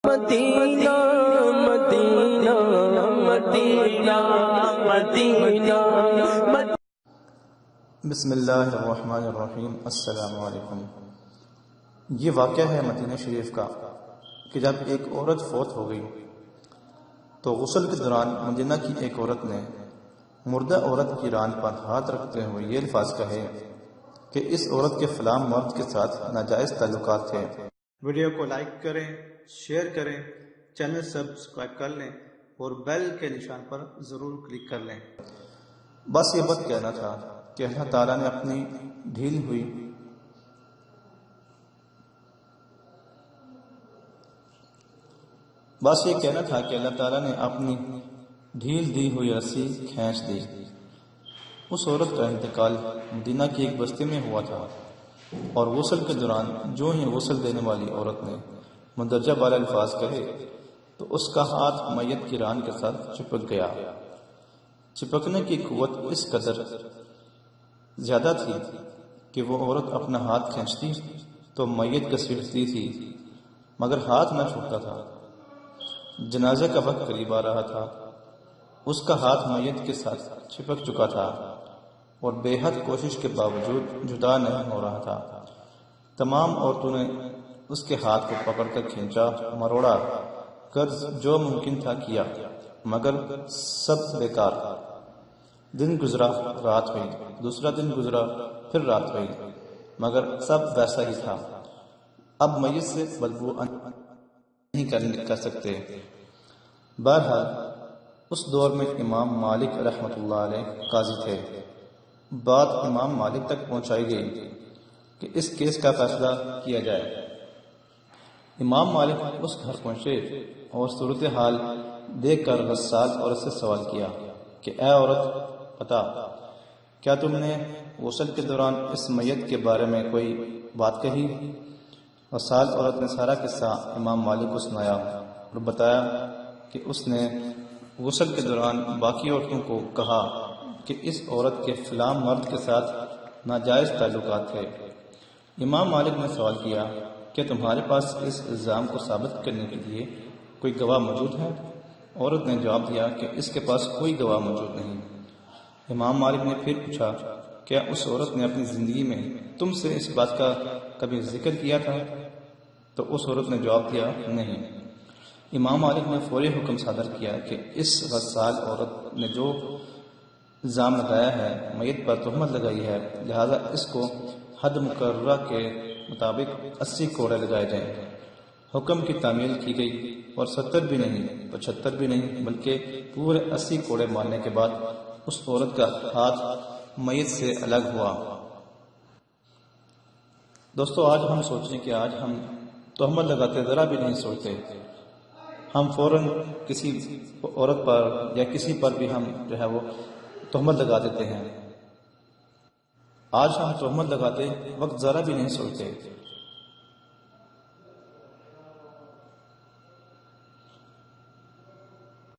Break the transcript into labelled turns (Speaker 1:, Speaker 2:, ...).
Speaker 1: مدینہ مدینہ مدینہ مدینہ
Speaker 2: بسم اللہ الرحمن الرحیم۔ السلام علیکم۔ یہ واقعہ ہے مدینہ شریف کا کہ جب ایک عورت فوت ہو گئی تو غسل کے دوران مدینہ کی ایک عورت نے مردہ عورت کی ران پر ہاتھ رکھتے ہوئے یہ الفاظ کہے کہ اس عورت کے فلاں مرد کے ساتھ ناجائز تعلقات تھے۔ ویڈیو کو لائک کریں، شیئر کریں، چینل سبسکرائب کر لیں اور بیل کے نشان پر ضرور کلک کر لیں۔ بس یہ بات کہنا تھا کہ اللہ تعالیٰ نے اپنی ڈھیل ہوئی ڈھیل دی ہوئی رسی کھینچ دی۔ اس عورت کا انتقال مدینہ کی ایک بستی میں ہوا تھا اور غسل کے دوران جو ہی غسل دینے والی عورت نے مندرجہ بالا الفاظ کہے تو اس کا ہاتھ میت کی ران کے ساتھ چپک گیا۔ چپکنے کی قوت اس قدر زیادہ تھی کہ وہ عورت اپنا ہاتھ کھینچتی تو میت گھسیٹتی تھی مگر ہاتھ نہ چھوٹتا تھا۔ جنازے کا وقت قریب آ رہا تھا، اس کا ہاتھ میت کے ساتھ چپک چکا تھا اور بے حد کوشش کے باوجود جدا نہیں ہو رہا تھا۔ تمام عورتوں نے اس کے ہاتھ کو پکڑ کر کھینچا، مروڑا، کر جو ممکن تھا کیا مگر سب بیکار۔ دن گزرا، رات ہوئی، دوسرا دن گزرا، پھر رات ہوئی مگر سب ویسا ہی تھا۔ اب میت سے بدبو نہیں کر سکتے۔ بہرحال اس دور میں امام مالک رحمۃ اللہ علیہ قاضی تھے۔ بات امام مالک تک پہنچائی گئی کہ اس کیس کا فیصلہ کیا جائے۔ امام مالک اس گھر پہنچے اور صورتحال دیکھ کر غسال عورت سے سوال کیا کہ اے عورت بتا، کیا تم نے غسل کے دوران اس میت کے بارے میں کوئی بات کہی؟ غسال عورت نے سارا قصہ امام مالک کو سنایا اور بتایا کہ اس نے غسل کے دوران باقی عورتوں کو کہا کہ اس عورت کے فلاں مرد کے ساتھ ناجائز تعلقات تھے۔ امام مالک نے سوال کیا کہ تمہارے پاس اس الزام کو ثابت کرنے کے لیے کوئی گواہ موجود ہے؟ عورت نے جواب دیا کہ اس کے پاس کوئی گواہ موجود نہیں۔ امام مالک نے پھر پوچھا کیا اس عورت نے اپنی زندگی میں تم سے اس بات کا کبھی ذکر کیا تھا؟ تو اس عورت نے جواب دیا نہیں۔ امام مالک نے فوری حکم صادر کیا کہ اس غسال عورت نے جو الزام لگایا ہے، میت پر تہمت لگائی ہے، لہذا اس کو حد مقررہ کے مطابق 80 کوڑے لگائے جائیں۔ حکم کی تعمیل کی گئی اور 70 بھی نہیں، 75 بھی نہیں، بلکہ پورے 80 کوڑے مارنے کے بعد اس عورت کا ہاتھ میت سے الگ ہوا۔ دوستو، آج ہم سوچیں کہ آج ہم تہمت لگاتے ذرا بھی نہیں سوچتے، ہم فوراً کسی عورت پر یا کسی پر بھی ہم جو ہے وہ تہمت لگا دیتے ہیں۔ آج ہم تہمت لگاتے وقت ذرا بھی نہیں سوچتے